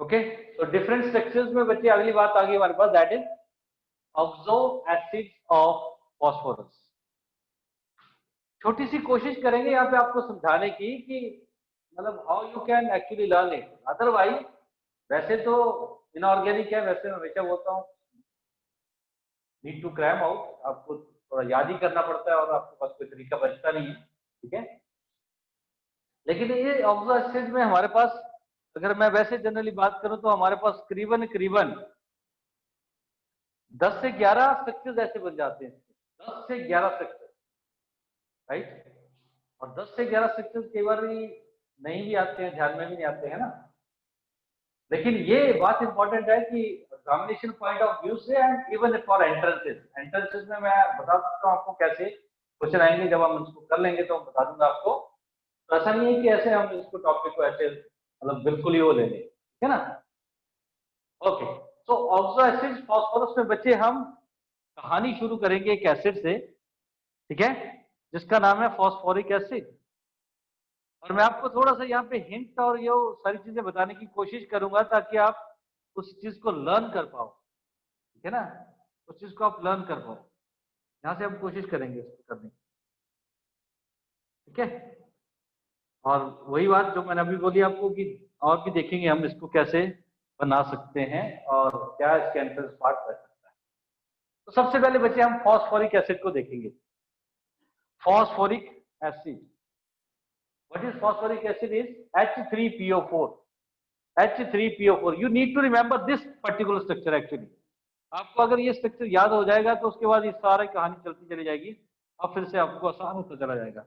Okay, तो different structures में बच्चे अगली बात आ गई हमारे पास, that is oxo acids of phosphorus. छोटी सी कोशिश करेंगे यहाँ पे आपको समझाने की कि मतलब how you can actually learn it. Otherwise वैसे तो इनऑर्गेनिक है, वैसे मैं हमेशा बोलता हूँ नीड टू क्रैम आउट, आपको थोड़ा याद ही करना पड़ता है और आपके पास कोई तरीका बचता नहीं है, ठीक है। लेकिन ये ऑक्सो एसिड में हमारे पास, अगर मैं वैसे जनरली बात करूं तो हमारे पास करीबन करीबन 10 से 11 स्ट्रक्चर्स ऐसे बन जाते हैं, 10 से 11 स्ट्रक्चर, राइट। और 10 से 11 स्ट्रक्चर्स कई बार नहीं भी आते हैं, ध्यान में भी नहीं आते हैं ना। लेकिन ये बात इंपॉर्टेंट है कि एग्जामिनेशन पॉइंट ऑफ व्यू से एंड इवन फॉर एंट्रेंसेस में मैं बता सकता हूँ आपको कैसे क्वेश्चन आएंगे। जब हम इसको कर लेंगे तो बता दूंगा आपको। तो ऐसा नहीं है कि ऐसे हम इसको टॉपिक को ऐसे मतलब बिल्कुल ही वो ले लें, ठीक है ना। ओके, तो ऑक्सो एसिड फॉस्फोरस में बच्चे हम कहानी शुरू करेंगे एक एसिड से, ठीक है, जिसका नाम है फॉस्फोरिक एसिड। और मैं आपको थोड़ा सा यहाँ पे हिंट और ये सारी चीजें बताने की कोशिश करूंगा ताकि आप उस चीज को लर्न कर पाओ, ठीक है ना, उस चीज को आप लर्न कर पाओ। यहाँ से हम कोशिश करेंगे इसको करने की, ठीक है। और वही बात जो मैंने अभी बोली आपको कि और भी देखेंगे हम इसको कैसे बना सकते हैं और क्या इसके एंट्रेंस पार्ट रह सकता है। तो सबसे पहले बच्चे हम फॉस्फोरिक एसिड को देखेंगे। Phosphoric acid, what is phosphoric acid is H3PO4. H3PO4, you need to remember this particular structure actually. आपको अगर ये स्ट्रक्चर याद हो जाएगा तो उसके बाद ये सारी कहानी चलती चली जाएगी और फिर से आपको आसान होता चला जाएगा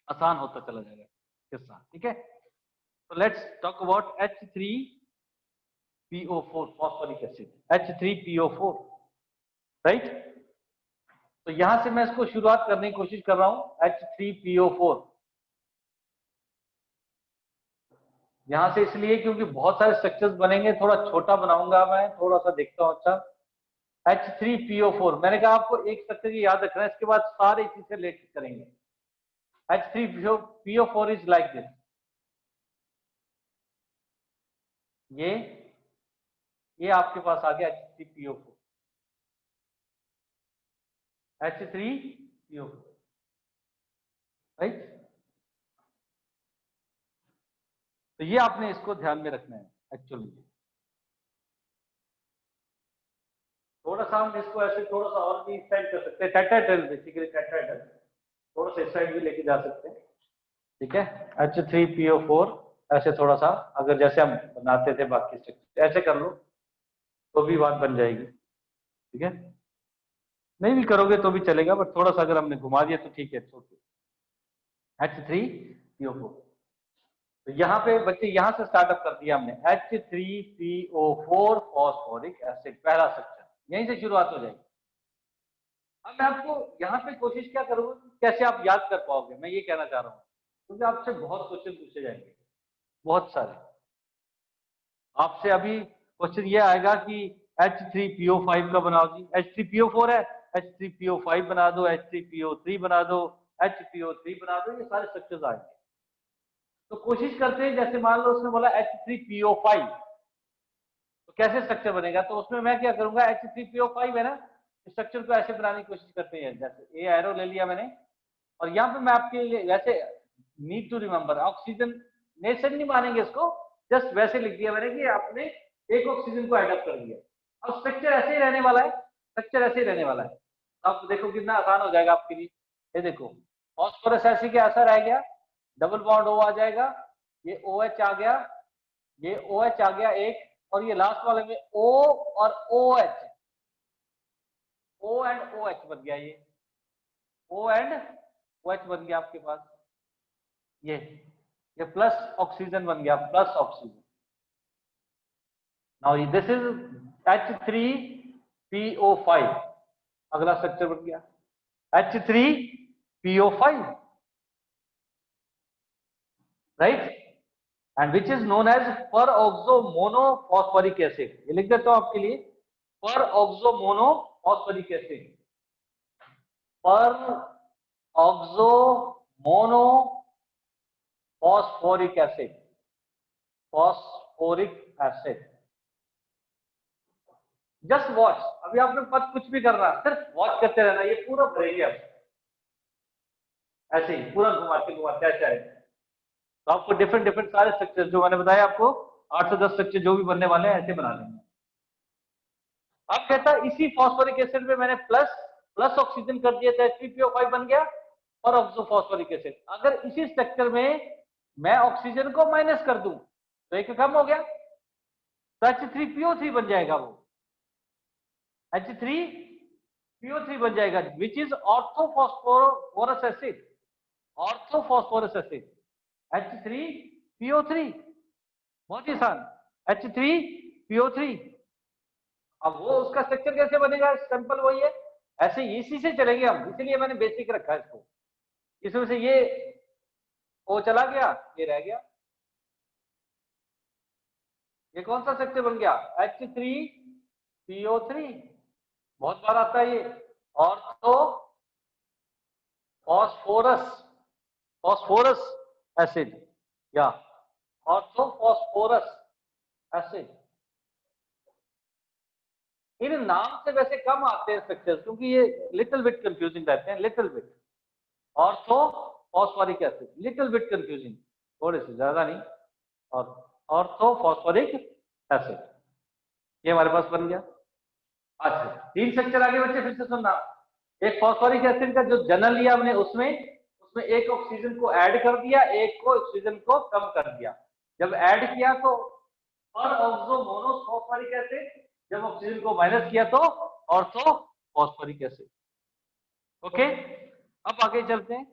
आसान होता चला जाएगा किस्सा, ठीक है। तो let's talk about H3PO4 phosphoric acid, H3PO4, right. तो यहां से मैं इसको शुरुआत करने की कोशिश कर रहा हूं, H3PO4 यहां से इसलिए क्योंकि बहुत सारे स्ट्रक्चर्स बनेंगे, थोड़ा छोटा बनाऊंगा मैं, थोड़ा सा देखता हूं। अच्छा, H3PO4 मैंने कहा आपको एक स्ट्रक्चर याद रखना है, इसके बाद सारे इसी से रिलेटेड करेंगे। H3PO4 इज लाइक दिस, ये आपके पास आ गया H3PO4, H3PO4, राइट। तो ये आपने इसको ध्यान में रखना है एक्चुअली। थोड़ा सा हम इसको ऐसे थोड़ा सा और भी साइड कर सकते हैं, टेट्राहेड्रल, बेसिकली टेट्राहेड्रल थोड़ा सा इस साइड भी लेके जा सकते हैं, ठीक है। H3PO4 ऐसे थोड़ा सा, अगर जैसे हम बनाते थे बाकी स्ट्रक्चर ऐसे कर लो तो भी बात बन जाएगी, ठीक है। नहीं भी करोगे तो भी चलेगा, बट थोड़ा सा अगर हमने घुमा दिया तो ठीक है। H3PO4, तो यहाँ पे बच्चे यहाँ से स्टार्टअप कर दिया हमने, H3PO4 फॉस्फोरिक एसिड, पहला स्ट्रक्चर यहीं से शुरुआत हो जाएगी। अब मैं आपको यहाँ पे कोशिश क्या करूंगा, कैसे आप याद कर पाओगे, मैं ये कहना चाह रहा हूँ, क्योंकि आपसे बहुत क्वेश्चन पूछे जाएंगे, बहुत सारे। आपसे अभी क्वेश्चन ये आएगा कि H3PO5 का बनाओ जी, H3PO4 है, H3PO5 बना दो, H3PO3 बना दो, HPO3 बना दो, ये सारे स्ट्रक्चर्स आएंगे। तो कोशिश करते हैं, जैसे मान लो उसने बोला H3PO5, तो कैसे स्ट्रक्चर बनेगा, तो उसमें मैं क्या करूंगा, H3PO5 है ना, स्ट्रक्चर को ऐसे बनाने की कोशिश करते हैं, जैसे ए एरो ले लिया मैंने, और यहाँ पे मैं आपके लिए वैसे need to remember oxygen nation नहीं मानेंगे इसको, जस्ट वैसे लिख दिया मैंने कि आपने एक ऑक्सीजन को एडअप कर दिया। अब स्ट्रक्चर ऐसे ही रहने वाला है, स्ट्रक्चर ऐसे ही रहने वाला है। अब देखो कितना आसान हो जाएगा आपके लिए। ये देखो फॉस्फोरस ऐसे के ऐसा रह गया, डबल बॉन्ड ओ आ जाएगा, ये ओ एच आ गया, ये ओ एच आ गया एक, और ये लास्ट वाले में ओ और O H, O and O H बन गया, ये ओ एंड ओ एच बन गया आपके पास, ये प्लस ऑक्सीजन बन गया, plus oxygen. Now this is H3PO5, अगला स्ट्रक्चर बन गया H3PO5, right, and which is known as per oxo monophosphoric acid. ये लिख देता हूं आपके लिए, per oxo monophosphoric acid, per oxo monophosphoric acid, phosphoric acid. Just watch, अभी आपने पद कुछ भी करना, सिर्फ वॉच करते रहना, ये पूरा भरेंगे आप ऐसे ही पूरा घुमाते ऐसे आएगा। तो आपको डिफरेंट डिफरेंट सारे स्ट्रक्चर जो मैंने बताया आपको 8 से 10 स्ट्रक्चर जो भी बनने वाले हैं ऐसे बना लेंगे। अब कहता है इसी फॉस्फोरिक एसिड में मैंने प्लस ऑक्सीजन कर दिया था, H3PO5 बन गया और ऑक्सो फॉस्फोरिक एसिड। अगर इसी स्ट्रक्चर में मैं ऑक्सीजन को माइनस कर दूं तो एक कम हो गया, तो H3PO3 बन जाएगा, वो H3PO3 बन जाएगा, which is orthophosphorous acid. Orthophosphorous acid H3PO3, बहुत ही आसान, H3PO3। अब वो उसका स्ट्रक्चर कैसे बनेगा, सिंपल वही है, ऐसे इसी से चलेंगे हम, इसलिए मैंने बेसिक रखा है इसको। इसमें से ये ओ चला गया, ये रह गया, ये कौन सा स्ट्रक्चर बन गया, H3PO3। बहुत बार आता है ये, ऑर्थो फॉस्फोरस एसिड या ऑर्थोफॉस्फोरस एसिड। इन नाम से वैसे कम आते हैं स्ट्रक्चर, क्योंकि ये लिटिल बिट कंफ्यूजिंग रहते हैं, little bit. Ortho phosphoric acid little bit confusing, थोड़े से, ज्यादा नहीं। और ऑर्थो फॉस्फोरिक एसिड ये हमारे पास बन गया। अच्छा, 3 स्ट्रक्चर आगे बच्चे फिर से सुनना। एक फॉस्फोरिक एसिड का जो जनरल लिया हमने, उसमें एक ऑक्सीजन को ऐड कर दिया, एक को ऑक्सीजन को कम कर दिया। जब ऐड किया तो और ऑक्सो मोनो फॉस्फोरिक एसिड, जब ऑक्सीजन को माइनस किया तो ऑर्थो फॉस्फोरिक एसिड। ओके, अब आगे चलते हैं,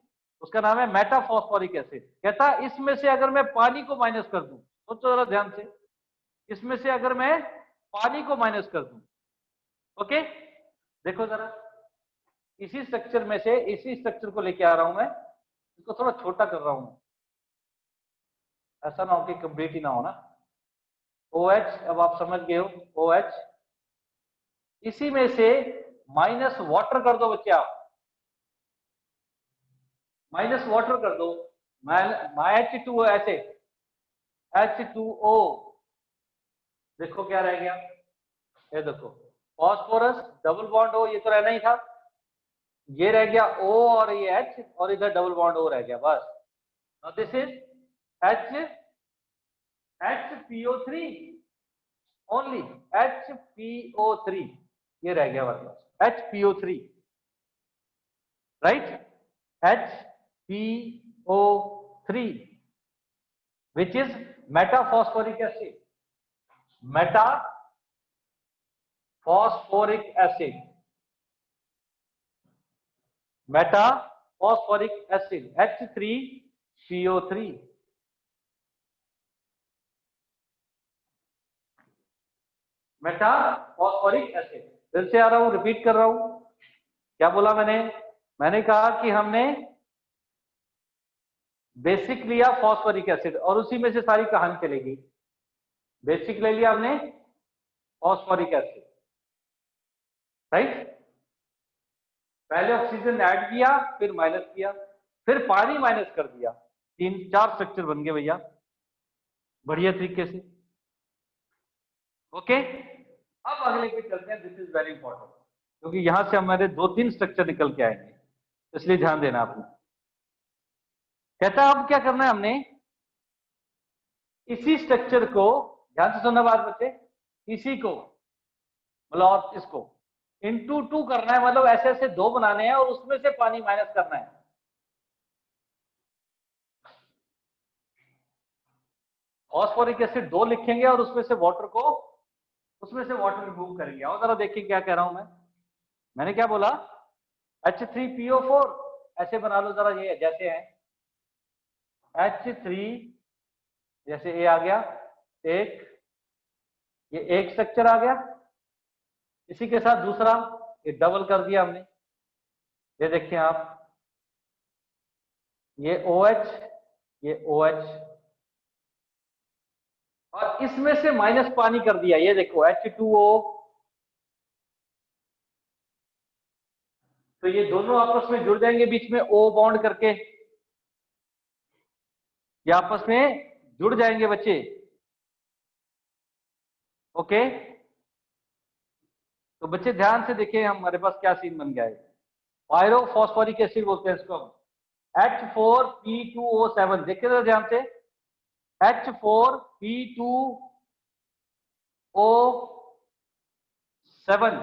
उसका नाम है मेटाफॉस्फोरिक एसिड। कहता है इसमें से अगर मैं पानी को माइनस कर दूं, सोचो जरा ध्यान से, इसमें से अगर मैं पानी को माइनस कर दूं, ओके, देखो जरा, इसी स्ट्रक्चर में से इसी स्ट्रक्चर को लेके आ रहा हूं मैं, इसको थोड़ा छोटा कर रहा हूं, ऐसा ना हो कि कंप्लीट ही ना हो ना। OH, अब आप समझ गए हो, OH, इसी में से माइनस वाटर कर दो बच्चे, आप माइनस वाटर कर दो, H2O ऐसे, H2O, देखो क्या रह गया, ये देखो फॉस्फोरस डबल बॉन्ड O, ये तो रहना ही था, ये रह गया O और ये H, और इधर डबल बॉन्ड O रह गया, बस। Now this is HPO3 only, HPO3, ये रह गया हमारे पास HPO3, right, HPO3 which is metaphosphoric acid, metaphosphoric acid, metaphosphoric acid, H3PO3। Metaphosphoric acid, फिर से आ रहा हूं, रिपीट कर रहा हूं, क्या बोला मैंने कहा कि हमने बेसिक लिया फॉस्फोरिक एसिड और उसी में से सारी कहानी चलेगी। बेसिक ले लिया हमने फॉस्फोरिक एसिड, राइट, पहले ऑक्सीजन ऐड किया, फिर माइनस किया, फिर पानी माइनस कर दिया, 3-4 स्ट्रक्चर बन गए भैया, बढ़िया तरीके से। ओके, अब अगले पे चलते हैं, दिस इज वेरी इंपॉर्टेंट, क्योंकि यहां से हमारे 2-3 स्ट्रक्चर निकल के आएंगे, इसलिए ध्यान देना आपने। कहता है अब क्या करना है हमने, इसी स्ट्रक्चर को, ध्यान से सुनना बात बच्चे, इसी को मतलब इसको इंटू 2 करना है, मतलब ऐसे ऐसे 2 बनाने हैं और उसमें से पानी माइनस करना है। फॉस्फोरिक एसिड 2 लिखेंगे और उसमें से वाटर रिमूव करेंगे। और जरा देखिए क्या कह रहा हूं मैंने क्या बोला, H3PO4 ऐसे बना लो जरा, ये जैसे है H3, जैसे ए आ गया एक, ये एक स्ट्रक्चर आ गया, इसी के साथ दूसरा, ये डबल कर दिया हमने, ये देखिए आप, ये OH, ये OH, और इसमें से माइनस पानी कर दिया, ये देखो H2O। तो ये दोनों आपस में जुड़ जाएंगे बीच में O बॉन्ड करके, ये आपस में जुड़ जाएंगे बच्चे, ओके, तो बच्चे ध्यान से देखिए हमारे पास क्या सीन बन गया है। पायरोफॉस्फोरिक एसिड बोलते हैं इसको हम, H4P2O7, देखिए तो ध्यान से, H4P2O7,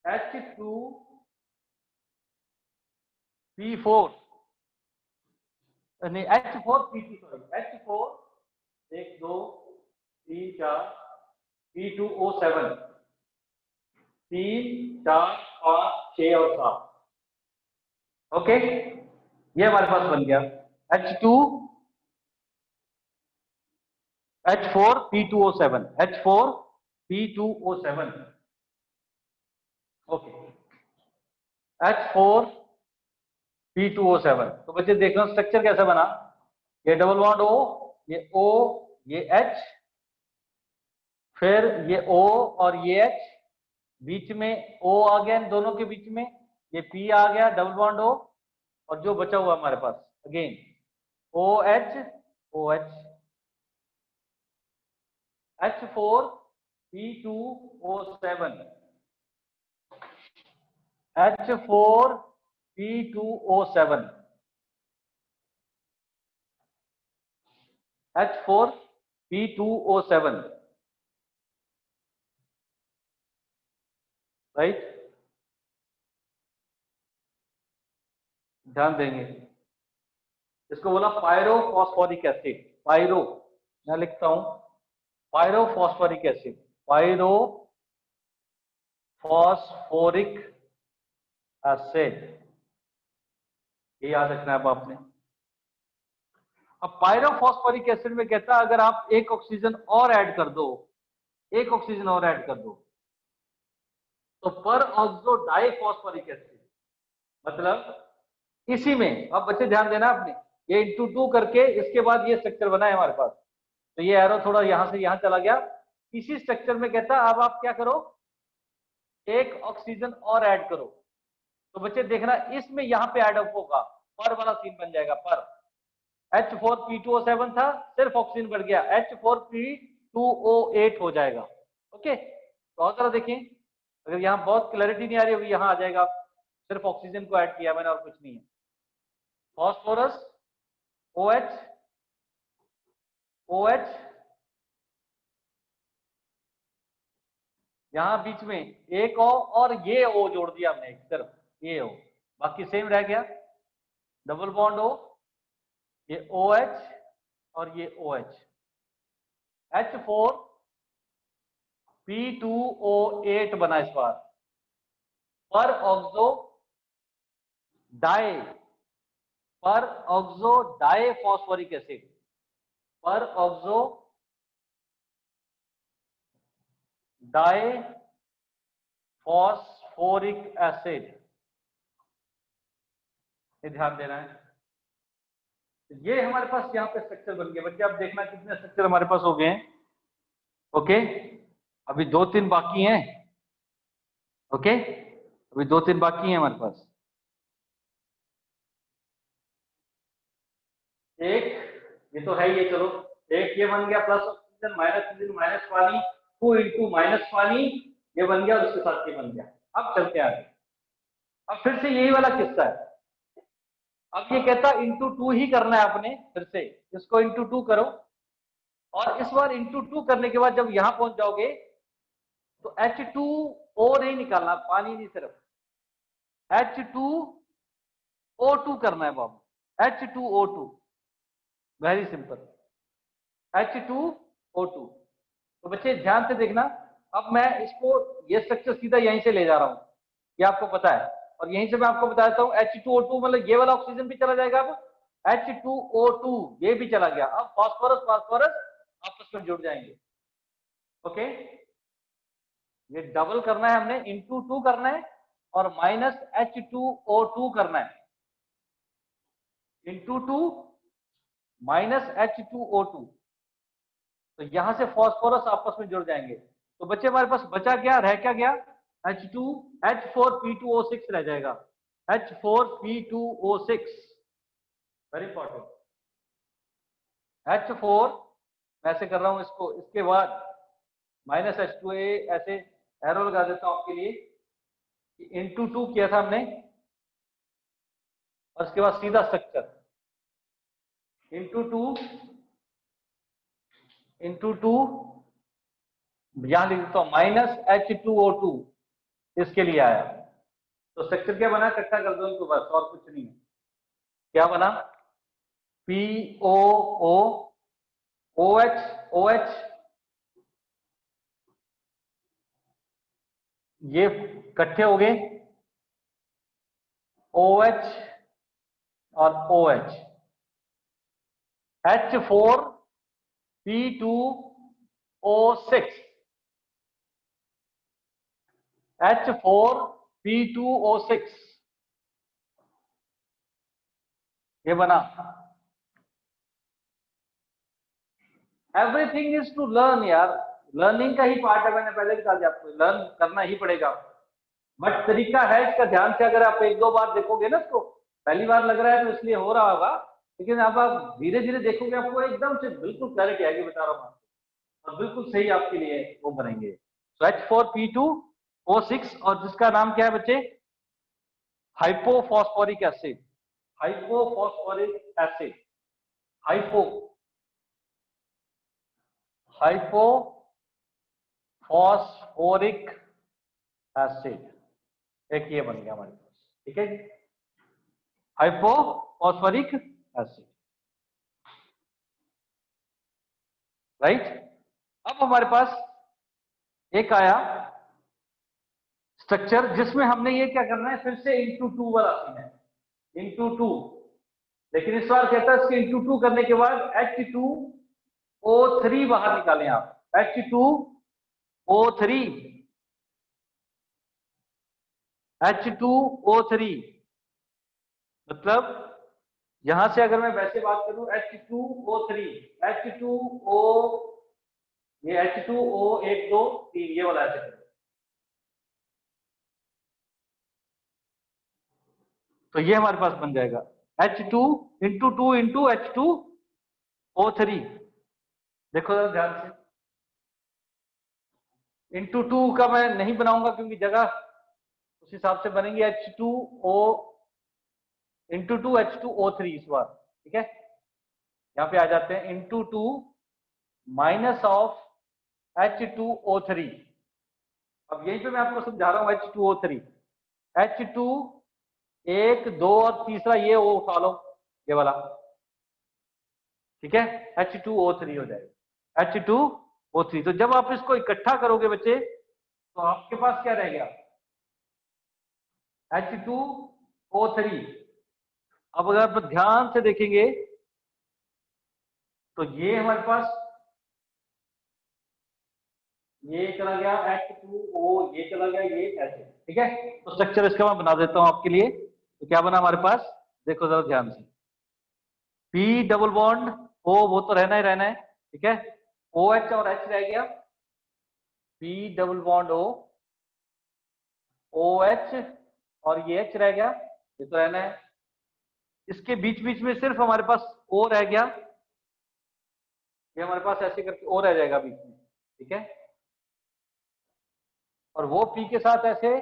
H2P4, नहीं H4P2, सॉरी H4, 1 2 3 4, P2O7, 3 4 5 6 और 7। ओके, ये हमारे पास बन गया H4P2O7, H4P2O7। Okay, H4P2O7। तो बच्चे देखना स्ट्रक्चर कैसा बना, ये डबल बॉन्ड O, ये O, ये H, फिर ये O और ये H, बीच में O आ गया इन दोनों के बीच में, ये P आ गया डबल बॉन्ड O, और जो बचा हुआ हमारे पास again OH OH, H4P2O7, H4P2O7, H4P2O7, right, ध्यान देंगे। इसको बोला पायरोफॉस्फोरिक एसिड, पायरो, मैं लिखता हूं पायरोफॉस्फोरिक एसिड, पायरोफॉस्फोरिक एसिड, ये याद रखना है अब आपने। अब पायरोफॉस्फोरिक एसिड में कहता है अगर आप एक ऑक्सीजन और ऐड कर दो, एक ऑक्सीजन और ऐड कर दो, तो पर ऑक्सो डाइफॉस्फोरिक एसिड, मतलब इसी में, अब बच्चे ध्यान देना आपने, ये इंटू 2 करके इसके बाद ये स्ट्रक्चर बना है हमारे पास, तो ये एरो थोड़ा यहां से यहां चला गया, इसी स्ट्रक्चर में कहता अब आप क्या करो, एक ऑक्सीजन और ऐड करो, तो बच्चे देखना इसमें यहां पे ऐड अप होगा, पर वाला सीन बन जाएगा, पर H4P2O7 था, सिर्फ ऑक्सीजन बढ़ गया, H4P2O8 हो जाएगा। ओके, तो और तरह देखें, अगर यहाँ बहुत क्लैरिटी नहीं आ रही होगी, यहाँ आ जाएगा, सिर्फ ऑक्सीजन को ऐड किया मैंने और कुछ नहीं है। फॉस्फोरस OH OH, यहां बीच में एक O और ये O जोड़ दिया हमने, सिर्फ ये O, बाकी सेम रह गया, डबल बॉन्ड O, ये OH और ये OH, H4P2O8 बना इस बार, पर ऑक्सो डाई, पर oxo die phosphoric acid, per oxo die phosphoric acid, ये ध्यान देना है। ये हमारे पास यहाँ पे स्ट्रक्चर बन गया बच्चे, अब देखना कितने स्ट्रक्चर हमारे पास हो गए हैं। ओके, अभी 2-3 बाकी हैं। ओके, अभी 2-3 बाकी हैं हमारे पास। एक ये तो है, ये चलो, एक ये बन गया प्लस ऑक्सीजन माइनस पानी, 2 इंटू माइनस पानी, ये बन गया, उसके साथ ये बन गया। अब चलते हैं आगे, अब फिर से यही वाला किस्सा है। अब ये कहता इंटू 2 ही करना है आपने, फिर से इसको इंटू 2 करो, और इस बार इंटू 2 करने के बाद जब यहां पहुंच जाओगे तो H2O नहीं निकालना, पानी नहीं, सिर्फ H2O2 करना है बाबू, H2O2, वेरी सिंपल, H2O2। तो बच्चे ध्यान से देखना, अब मैं इसको, ये स्ट्रक्चर सीधा यहीं से ले जा रहा हूं, ये आपको पता है, और यहीं से मैं आपको बता देता हूं H2O2 मतलब ये वाला ऑक्सीजन भी चला जाएगा, अब H2O2 ये भी चला गया, अब फास्फोरस फास्फोरस आपस में जुड़ जाएंगे। ओके, ये डबल करना है हमने, इंटू 2 करना है, और माइनस H2O2 करना है, इंटू 2 माइनस H2O2, तो यहां से फास्फोरस आपस में जुड़ जाएंगे। तो बच्चे हमारे पास बचा क्या, रह क्या गया, H4P2O6 रह जाएगा, H4P2O6, वेरी इंपॉर्टेंट, मैं ऐसे कर रहा हूं इसको, इसके बाद -H2A ऐसे एरो लगा देता हूं आपके लिए, इंटू 2 किया था हमने, और उसके बाद सीधा स्ट्रक्चर इंटू 2 यहां लिख देता हूं -H2O2, इसके लिए आया। तो स्ट्रक्चर क्या बना, इकट्ठा कर दो इनको बस, और कुछ नहीं है। क्या बना, POO OH ये इकट्ठे हो गए, OH और OH, H4P2O6, H4P2O6 ये बना। एवरीथिंग इज टू लर्न यार, लर्निंग का ही पार्ट है, मैंने पहले बता दिया आपको, लर्न करना ही पड़ेगा। बट तरीका है इसका, ध्यान से अगर आप एक दो बार देखोगे ना इसको, पहली बार लग रहा है तो इसलिए हो रहा होगा, लेकिन अब आप धीरे धीरे देखोगे आपको एकदम से बिल्कुल क्लैरिटी आएगी, बता रहा हूँ, और बिल्कुल सही आपके लिए वो बनेंगे। तो H4P2O6, और जिसका नाम क्या है बच्चे, hypophosphoric acid, hypophosphoric acid, hypophosphoric acid, एक ये बन गया हमारे पास, ठीक है, हाइपोफॉस्फोरिक एसिड, राइट। अब हमारे पास एक आया स्ट्रक्चर जिसमें हमने ये क्या करना है, फिर से इंटू 2 वाला सीन है, इंटू 2, लेकिन इस बार कहता है इसके इंटू 2 करने के बाद H2O3 बाहर निकालें आप, H2O3, H2O3 मतलब यहां से अगर मैं वैसे बात करूं, H2O3, H2O, ये H2O 1 2 3 ये वाला ऐसे, तो ये हमारे पास बन जाएगा H2 इंटू 2 इंटू H2O3। देखो जरा ध्यान से, इंटू 2 का मैं नहीं बनाऊंगा क्योंकि जगह उस हिसाब से बनेंगी, H2O इंटू 2 H2O3 इस बार, ठीक है, यहां पे आ जाते हैं, इंटू 2 माइनस ऑफ H2O3। अब यहीं पे मैं आपको समझा रहा हूं, H2O3, H2 1 2 और तीसरा ये O उठा लो, ये वाला, ठीक है, H2O3 हो जाएगा, H2O3। तो जब आप इसको इकट्ठा करोगे बच्चे, तो आपके पास क्या रह गया, H2O3। अब अगर आप ध्यान से देखेंगे तो ये हमारे पास ये चला गया H2O, ये चला गया, ये ऐसे, ठीक है। तो स्ट्रक्चर इसका मैं बना देता हूं आपके लिए। तो क्या बना हमारे पास, देखो जरा ध्यान से, P डबल बॉन्ड O, वो तो रहना ही रहना है, ठीक है, OH और H रह गया, P double bond O, OH और ये H रह गया, ये तो रहना है। इसके बीच बीच में सिर्फ हमारे पास O रह गया, ये हमारे पास ऐसे करके O रह जाएगा बीच में, ठीक है, और वो P के साथ ऐसे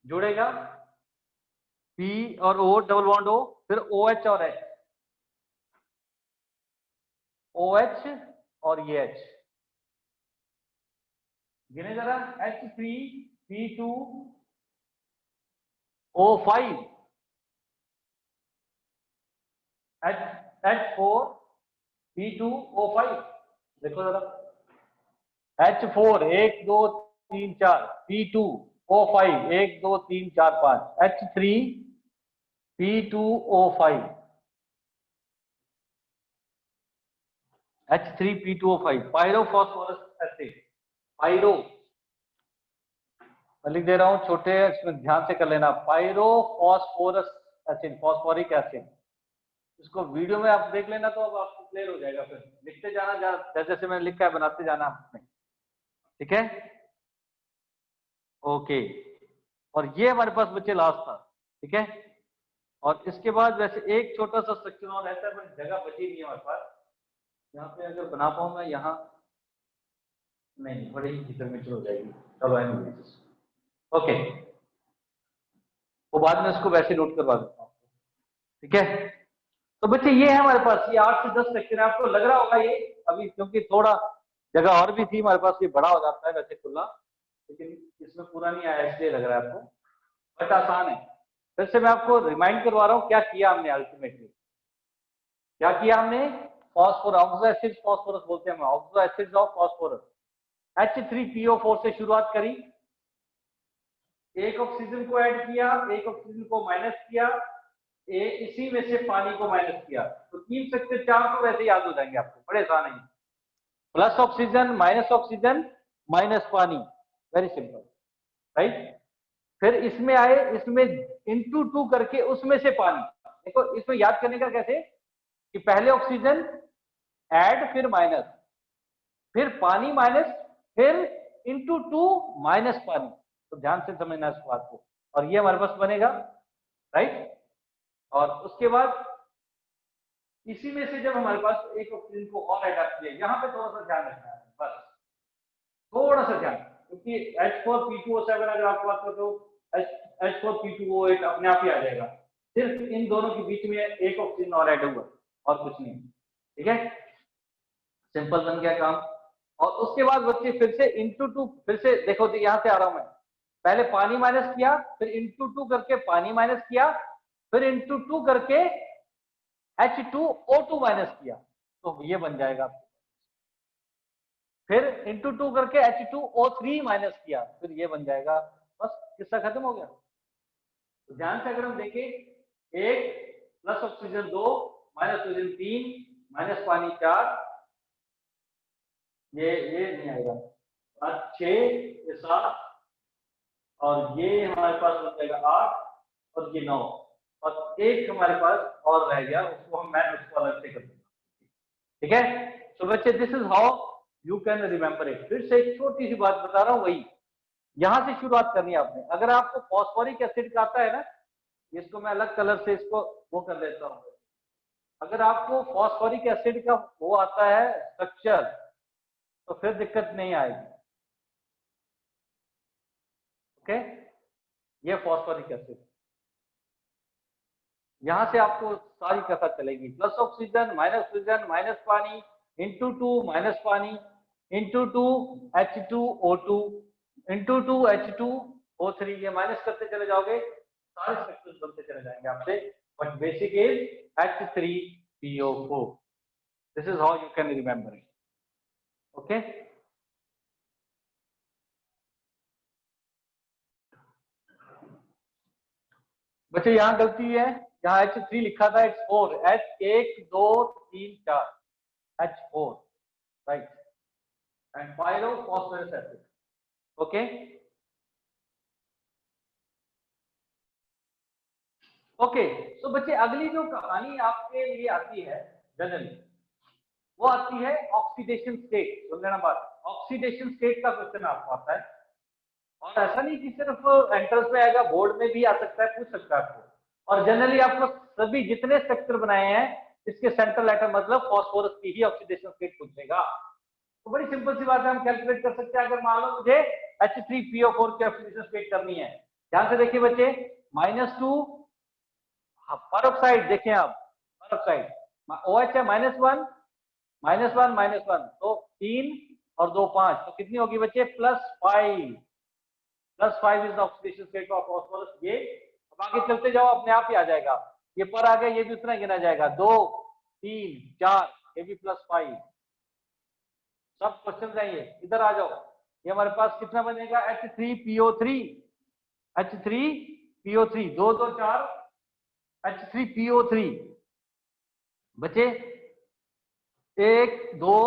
जुड़ेगा, P और O डबल बॉन्ड O, फिर OH और H, OH और ये H, गिने जरा, H3P2O5, H4P2O5, देखो जरा, H4 1 2 3 4, P2O5 1 2 3 4 5, H3P2O5, H3P2O5, पायरोफॉस्फोरस acid, pyro, मैं लिख दे रहा हूं छोटे, इसमें ध्यान से कर लेना, पायरोफॉस्फोरस एसिड, फॉस्फोरिक एसिड। इसको वीडियो में आप देख लेना तो अब आपको क्लियर हो जाएगा, फिर लिखते जाना, जैसे जैसे मैंने लिखा है बनाते जाना आपने, ठीक है, ओके। और ये हमारे पास बच्चे लास्ट था, ठीक है, और इसके बाद वैसे एक छोटा सा स्ट्रक्चर और रहता है, पर जगह बची नहीं है हमारे पास, यहाँ पे अगर बना पाऊँ मैं यहाँ, नहीं बड़ी ही किलोमीटर हो जाएगी। चलो एनीवेज, ओके, वो बाद में उसको वैसे नोट करवा देता हूँ, ठीक है। तो बच्चे ये है हमारे पास, ये 8 से 10 लेक्चर है। आपको लग रहा होगा ये अभी, क्योंकि थोड़ा जगह और भी थी हमारे पास, ये बड़ा हो जाता है वैसे खुला, लेकिन इसमें पूरा नहीं आया इसलिए लग रहा है आपको, बट आसान है। फिर से मैं आपको रिमाइंड करवा रहा हूँ क्या किया हमने अल्टीमेटली। क्या किया हमने, फॉस्फोरस, ऑक्सो एसिड फॉस्फोरस बोलते हैं हम, oxo acid of phosphorus, H3PO4 से शुरुआत करी, एक ऑक्सीजन को ऐड किया, एक ऑक्सीजन को माइनस किया, इसी में से पानी को माइनस किया, तो 3 स्ट्रक्चर 4 तो वैसे याद हो जाएंगे आपको, बड़े आसान है। प्लस ऑक्सीजन माइनस पानी, वेरी सिंपल, राइट। फिर इसमें आए, इसमें इंटू 2 करके उसमें से पानी, देखो इसमें याद करने का कैसे कि पहले ऑक्सीजन ऐड, फिर माइनस, फिर पानी माइनस, फिर इंटू 2 माइनस पानी, तो ध्यान से समझना इस बात को, और ये हमारे पास बनेगा, राइट। और उसके बाद इसी में से जब हमारे पास एक ऑक्सीजन को और ऐड किया, यहाँ पे थोड़ा सा ध्यान रखना है, बस थोड़ा सा ध्यान, क्योंकि H4P2O7 अगर आपको आता है तो H4P2O8 अपने आप ही आ जाएगा, सिर्फ इन दोनों के बीच में एक ऑक्सीजन और ऐड हुआ और कुछ नहीं, ठीक है, सिंपल बन गया काम। और उसके बाद बच्चे फिर से इंटू 2, फिर से देखो यहां से आ रहा हूं मैं, पहले पानी माइनस किया, फिर इंटू 2 करके पानी माइनस किया, फिर इंटू 2 करके H2O2 माइनस किया, तो ये बन जाएगा। फिर इंटू 2 करके H2O3 माइनस किया, फिर ये बन जाएगा, बस किस्सा खत्म हो गया। तो ध्यान से अगर हम देखें, 1 plus oxygen 2 minus oxygen 3 minus पानी 4, ये नहीं आएगा, 6 ये 7, और ये हमारे पास बन जाएगा 8, और ये 9, और एक हमारे पास और रह गया, उसको मैं उसको अलग से कर दूंगा, ठीक है। तो बच्चे this is how you can remember it. फिर से एक छोटी सी बात बता रहा हूँ, वही यहां से शुरुआत करनी है आपने। अगर आपको फॉस्फोरिक एसिड का आता है ना, इसको मैं अलग कलर से इसको वो कर देता हूँ, अगर आपको फॉस्फोरिक एसिड का वो आता है स्ट्रक्चर, तो फिर दिक्कत नहीं आएगी, ओके। ये फॉस्फोरिक एसिड, यहां से आपको सारी कथा चलेगी, प्लस ऑक्सीजन माइनस पानी, इंटू 2 माइनस पानी, इंटू 2 H2O2, इंटू 2 H2O3, ये माइनस करते चले जाओगे, सारे स्ट्रक्चर्स बनते चले जाएंगे आपसे, but basic is H3PO4। This is how you can remember it, okay. बच्चे यहाँ गलती है, यहाँ H3 लिखा था, H4, H 1 2 3 4, H4, right, and pyrophosphorus acid, okay. Okay, तो बच्चे अगली जो कहानी आपके लिए आती है जनरली, वो आती है ऑक्सीडेशन स्टेट। सुन लेना बात, ऑक्सीडेशन स्टेट का क्वेश्चन आपको आता है, और ऐसा नहीं कि सिर्फ एंट्रेंस में आएगा, बोर्ड में भी आ सकता है, पूछ सकता है आपको। और जनरली आपको सभी जितने स्ट्रक्चर बनाए हैं, इसके सेंट्रल एटम मतलब फॉस्फोरस की ही ऑक्सीडेशन स्टेट पूछेगा। तो बड़ी सिंपल सी बात है, हम कैलकुलेट कर सकते हैं। अगर मान लो मुझे H3PO4 की ऑक्सीडेशन स्टेट करनी है, ध्यान से देखिए बच्चे, -2 परऑक्साइड, देखें आप परऑक्साइड, OH है -1 -1, तो 3 और 2 5, तो कितनी होगी बच्चे, +5, +5 is the oxidation state of phosphorus. ये अब आगे चलते जाओ, अपने आप ही आ जाएगा, ये पर आ गया, ये भी उतना गिना जाएगा, 2 3 4, ये भी +5, सब क्वेश्चन है ये, इधर आ जाओ। ये हमारे पास कितना बनेगा, H3PO3, H3PO3, 2 2 4, H3PO3 बचे 1 2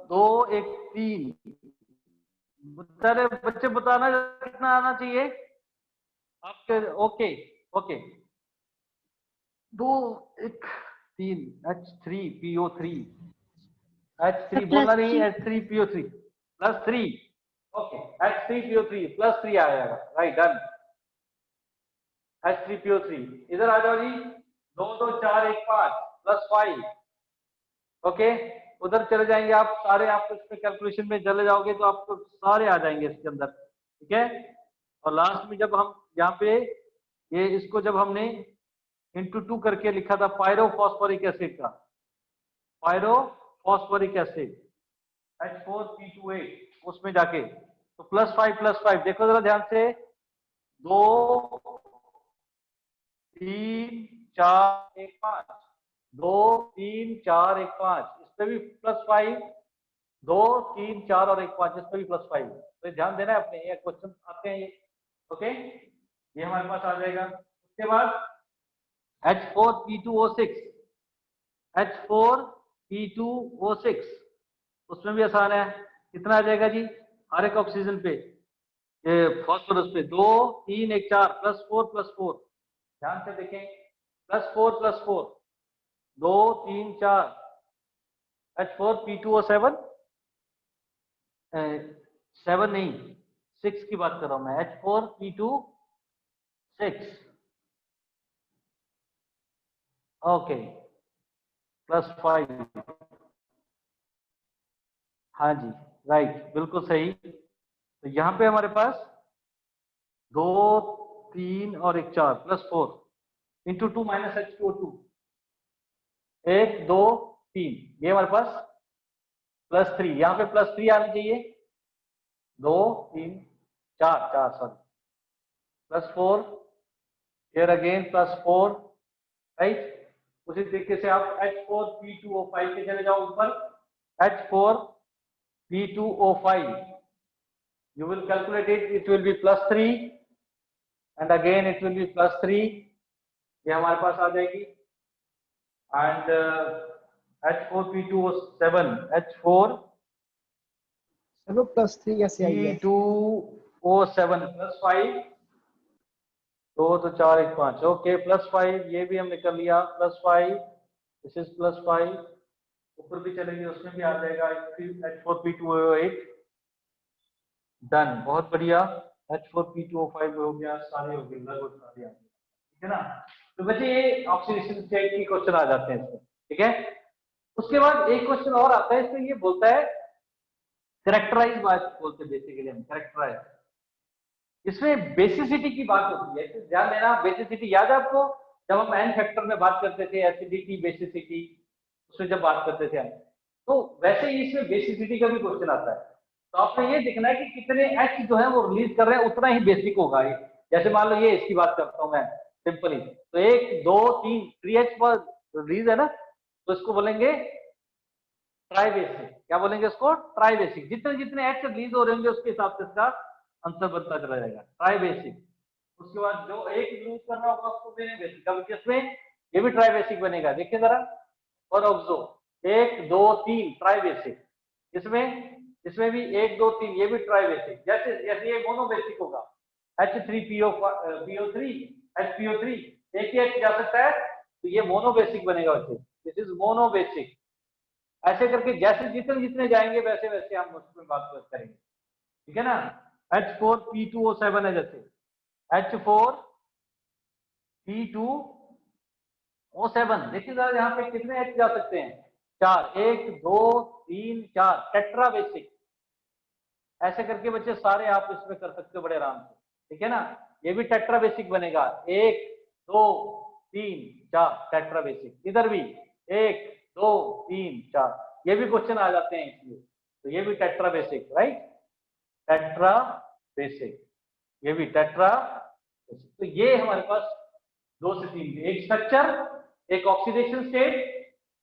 2 1 3, सारे बच्चे बताना कितना आना चाहिए आपके, ओके ओके, 2 1 3, H3PO3, H3 बोलना नहीं, H3PO3 +3, ओके, H3PO3 +3 आ जाएगा, राइट, डन। H3PO3, इधर आ जाओ जी, 2 2 4 1 5 +5, ओके, उधर चले जाएंगे आप सारे, आप इसमें कैलकुलेशन में चले जाओगे तो आपको सारे आ जाएंगे इसके अंदर, ठीक है। और लास्ट में जब हम यहाँ पे ये इसको जब हमने इंटू 2 करके लिखा था पायरोफॉस्फोरिक एसिड का, पायरोफॉस्फोरिक एसिड H4P28, उसमें जाके तो +5 देखो जरा ध्यान से, 2 3 4 1 5, 2 3 4 1 5, इस पे भी +5, 2 3 4 और 1 5, इस पे भी +5। तो ध्यान देना है अपने, ये क्वेश्चन आते हैं ये, ओके, ये हमारे पास आ जाएगा। उसके बाद H4P2O6, H4P2O6, उसमें भी आसान है, कितना आ जाएगा जी हर एक ऑक्सीजन पे, ये फॉस्फोरस पे, 2 3 1 4 +4, ध्यान से देखें, +4, 2 3 4, H4P2O7, 7 नहीं 6 की बात कर रहा हूं मैं, H4P2 6, ओके, +5, हाँ जी, राइट, बिल्कुल सही। तो यहाँ पे हमारे पास 2 3 और 1 4 +4 इंटू 2 माइनस H2O2, 1 2 3, ये हमारे पास +3, यहाँ पे +3 आनी चाहिए, 2 3 4 सॉरी, +4, here again +4, राइट। उसी तरीके से आप H4P2O5 पे चले जाओ ऊपर, H4P2O5, you will calculate it will be +3 and again it will be +3, ये हमारे पास आ जाएगी। एंड H4P2O7, H4 चलो +3 कैसे आई है? P2O7 +5, 2 तो 4 1 5, ओके, +5, ये भी हमने कर लिया, +5, दिस इज +5, ऊपर भी चलेंगे उसमें भी आ जाएगा H4P2O8, डन, बहुत बढ़िया, H4P2O5 हो गया, सारे हो गए, लगभग सारे आ गए, ठीक है ना। तो बच्चे ये ऑक्सीडेशन स्टेट के क्वेश्चन आ जाते हैं इसमें, ठीक है। उसके बाद एक क्वेश्चन और आता है इसमें, ये बोलता है कैरेक्टराइज बात बोलते हैं बेसिकली हम, कैरेक्टराइज, इसमें बेसिसिटी की बात होती है, तो ध्यान देना, बेसिसिटी याद है आपको, जब हम एन फैक्टर में बात करते थे, एसिडिटी बेसिसिटी, उसमें जब बात करते थे हम, तो वैसे ही इसमें बेसिसिटी का भी क्वेश्चन आता है। तो आपने ये देखना है कि कितने एच जो है वो रिलीज कर रहे हैं, उतना ही बेसिक होगा ये। जैसे मान लो ये इसकी बात करता हूं मैं सिंपली, तो 1 2 3 3H पर रिलीज है ना, तो इसको बोलेंगे ट्राइबेसिक, क्या बोलेंगे इसको, ट्राइबेसिक, जितने जितने एच रिलीज हो रहे होंगे उसके हिसाब से इसका आंसर बनता चला जाएगा, ट्राइबेसिक। उसके बाद जो एक यूज कर रहा होगा उसको बेसिक, अब इसमें ये भी ट्राइबेसिक बनेगा, देखिए जरा, और ऑक्सो 1 2 3 ट्राइबेसिक, इसमें भी 1 2 3, ये भी ट्राइबेसिक, जैसे जैसे ये मोनोबेसिक होगा, H3PO3 HPO3, एक ही H जा सकता है, तो ये मोनोबेसिक बनेगा बच्चे, दिस इज मोनोबेसिक। ऐसे करके जैसे जितने जितने जाएंगे वैसे वैसे हम उसमें बात करेंगे, ठीक है ना। H4P2O7 है, जैसे H4P2O7, देखिए जरा यहाँ पे कितने H जा सकते हैं, 4, 1 2 3 4, टेट्रा बेसिक। ऐसे करके बच्चे सारे आप इसमें कर सकते हो बड़े आराम से, ठीक है ना। ये भी टेट्रा बेसिक बनेगा, 1 2 3 4 टेट्रा बेसिक, इधर भी 1 2 3 4, ये भी क्वेश्चन आ जाते हैं इसलिए, तो ये भी tetra basic, right, tetra basic, ये भी टेट्रा बेसिक। तो ये हमारे पास 2 से 3, एक स्ट्रक्चर, एक ऑक्सीडेशन स्टेट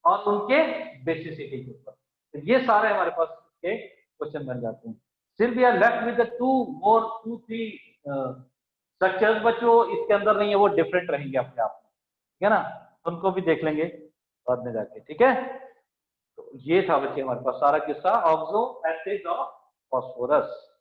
और उनके बेसिसिटी के ऊपर, तो ये सारे हमारे पास के क्वेश्चन बन जाते हैं। Still we are left with the 2-3 structures बच्चों, इसके अंदर नहीं है, वो डिफरेंट रहेंगे अपने आप में, ठीक है ना, उनको भी देख लेंगे बाद में जाके, ठीक है। तो ये था बच्चे हमारे पास सारा किस्सा ऑक्सो एसिड ऑफ फॉस्फोरस।